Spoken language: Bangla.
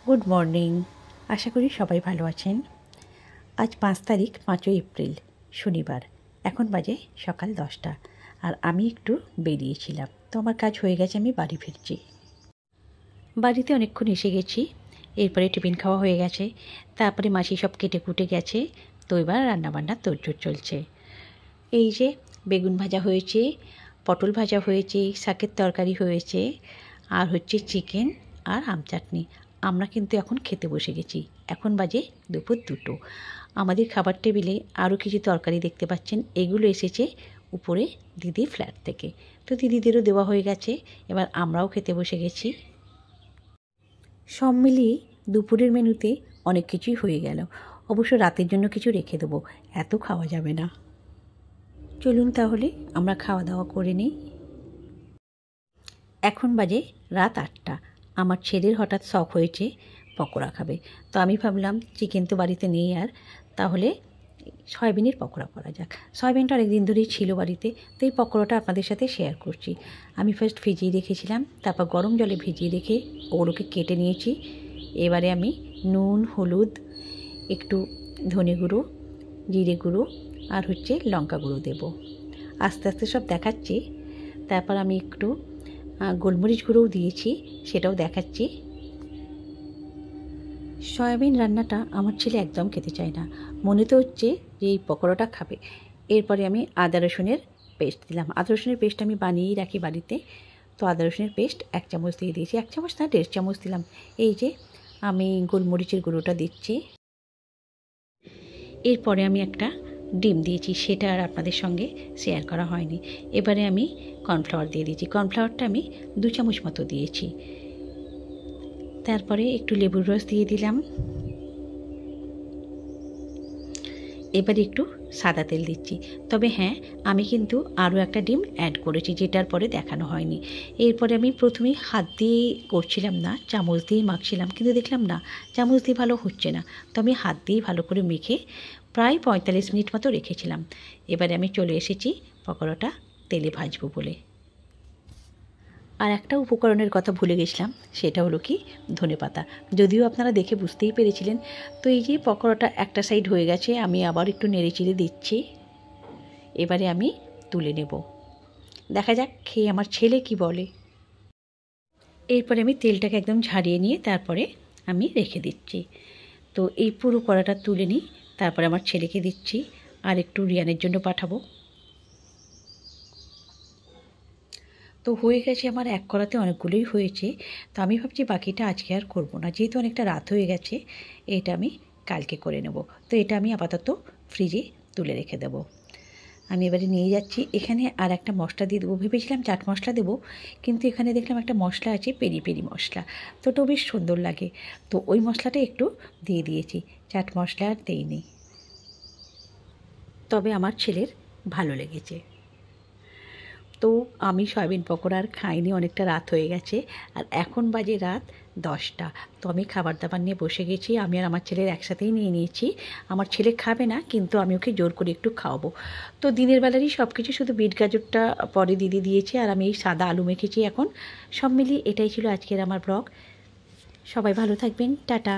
Good morning. আশা করি সবাই ভালো আছেন। আজ 5 তারিখ 5ই এপ্রিল শনিবার। এখন বাজে সকাল 10টা আর আমি একটু বেরিয়েছিলাম, তো আমার কাজ হয়ে গেছে, আমি বাড়ি ফিরছি। বাড়িতে অনেকক্ষণ এসে গেছি, এরপরে টিফিন খাওয়া হয়ে গেছে, তারপরে মাসি সব কেটে কুটে গেছে, তো এবার রান্নাবান্নার তোড়জোড় চলছে। এই যে বেগুন ভাজা হয়েছে, পটল ভাজা হয়েছে, শাকের তরকারি হয়েছে, আর হচ্ছে চিকেন আর আম চাটনি। আমরা কিন্তু এখন খেতে বসে গেছি, এখন বাজে দুপুর 2টো। আমাদের খাবার টেবিলে আরও কিছু তরকারি দেখতে পাচ্ছেন, এগুলো এসেছে উপরে দিদির ফ্ল্যাট থেকে, তো দিদিদেরও দেওয়া হয়ে গেছে, এবার আমরাও খেতে বসে গেছি। সব মিলিয়ে দুপুরের মেনুতে অনেক কিছুই হয়ে গেল। অবশ্য রাতের জন্য কিছু রেখে দেবো, এত খাওয়া যাবে না। চলুন তাহলে আমরা খাওয়া দাওয়া করে নিই। এখন বাজে রাত 8টা। আমার ছেলের হঠাৎ শখ হয়েছে পকোড়া খাবে, তো আমি ভাবলাম চিকেন তো বাড়িতে নেই, আর তাহলে সয়াবিনের পকোড়া করা যাক। সয়াবিনটা অনেক দিন ধরেই ছিল বাড়িতে, তো এই পকোড়াটা আপনাদের সাথে শেয়ার করছি। আমি ফার্স্ট ভিজিয়ে রেখেছিলাম, তারপর গরম জলে ভিজিয়ে রেখে ওগুলোকে কেটে নিয়েছি। এবারে আমি নুন, হলুদ, একটু ধনে গুঁড়ো, জিরে গুঁড়ো আর হচ্ছে লঙ্কা গুঁড়ো দেব। আস্তে আস্তে সব দেখাচ্ছি। তারপর আমি একটু গোলমরিচ গুঁড়োও দিয়েছি, সেটাও দেখাচ্ছি। সয়াবিন রান্নাটা আমার ছেলে একদম খেতে চায় না, মনে তো হচ্ছে যে এই পকোড়াটা খাবে। এরপরে আমি আদা রসুনের পেস্ট দিলাম। আদা রসুনের পেস্ট আমি বানিয়েই রাখি বাড়িতে, তো আদা রসুনের পেস্ট 1 চামচ দিয়ে দিয়েছি। 1 চামচ না, 1.5 চামচ দিলাম। এই যে আমি গোলমরিচের গুঁড়োটা দিচ্ছি। এরপরে আমি একটা ডিম দিয়েছি, সেটা আর আপনাদের সঙ্গে শেয়ার করা হয়নি। এবারে আমি কর্নফ্লাওয়ার দিয়ে দিয়েছি। কর্নফ্লাওয়ারটা আমি 2 চামচ মতো দিয়েছি। তারপরে একটু লেবুর রস দিয়ে দিলাম। এবারে একটু সাদা তেল দিচ্ছি। তবে হ্যাঁ, আমি কিন্তু আরও একটা ডিম অ্যাড করেছি, যেটার পরে দেখানো হয়নি। এরপরে আমি প্রথমেই হাত দিয়ে করছিলাম না, চামচ দিয়েই মাখছিলাম, কিন্তু দেখলাম না চামচ দিয়ে ভালো হচ্ছে না, তো আমি হাত দিয়েই ভালো করে মেখে প্রায় 45 মিনিট মতো রেখেছিলাম। এবারে আমি চলে এসেছি পকোড়াটা তেলে ভাজবো বলে। আর একটা উপকরণের কথা ভুলে গেছিলাম, সেটা হলো কি ধনেপাতা। যদিও আপনারা দেখে বুঝতেই পেরেছিলেন। তো এই যে পকোড়াটা একটা সাইড হয়ে গেছে, আমি আবার একটু নেড়েচেড়ে দিচ্ছি। এবারে আমি তুলে নেব, দেখা যাক খেয়ে আমার ছেলে কি বলে। এরপরে আমি তেলটাকে একদম ঝারিয়ে নিয়ে তারপরে আমি রেখে দিচ্ছি। তো এই পুরো কড়াটা তুলে নিই, তারপরে আমার ছেলেকে দিচ্ছি, আর একটু রিয়ানের জন্য পাঠাবো। তো হয়ে গেছে আমার এক কড়াতে অনেকগুলোই হয়েছে, তো আমি ভাবছি বাকিটা আজকে আর করব না, যেহেতু অনেকটা রাত হয়ে গেছে, এটা আমি কালকে করে নেব। তো এটা আমি আপাতত ফ্রিজে তুলে রেখে দেব। আমি এবারে নিয়ে যাচ্ছি। এখানে আর একটা মশলা দিয়ে দেবো, ভেবেছিলাম চাট মশলা দেবো, কিন্তু এখানে দেখলাম একটা মশলা আছে পেরি পেরি মশলা, তো ওটাও বেশ সুন্দর লাগে, তো ওই মশলাটা একটু দিয়ে দিয়েছি। চাট মশলা আর দেইনি, তবে আমার ছেলের ভালো লেগেছে। তো আমি সয়াবিন পকোড়া আর খাইনি, অনেকটা রাত হয়ে গেছে, আর এখন বাজে রাত 10টা। তো আমি খাবার দাবার নিয়ে বসে গেছি, আমি আর আমার ছেলের একসাথেই নিয়ে নিয়েছি। আমার ছেলে খাবে না, কিন্তু আমি ওকে জোর করে একটু খাওয়াবো। তো দিনের বেলারই সব কিছু, শুধু বিট গাজরটা পরে দিদি দিয়েছে, আর আমি এই সাদা আলু মেখেছি এখন। সব মিলিয়ে এটাই ছিল আজকের আমার ব্লগ। সবাই ভালো থাকবেন, টাটা।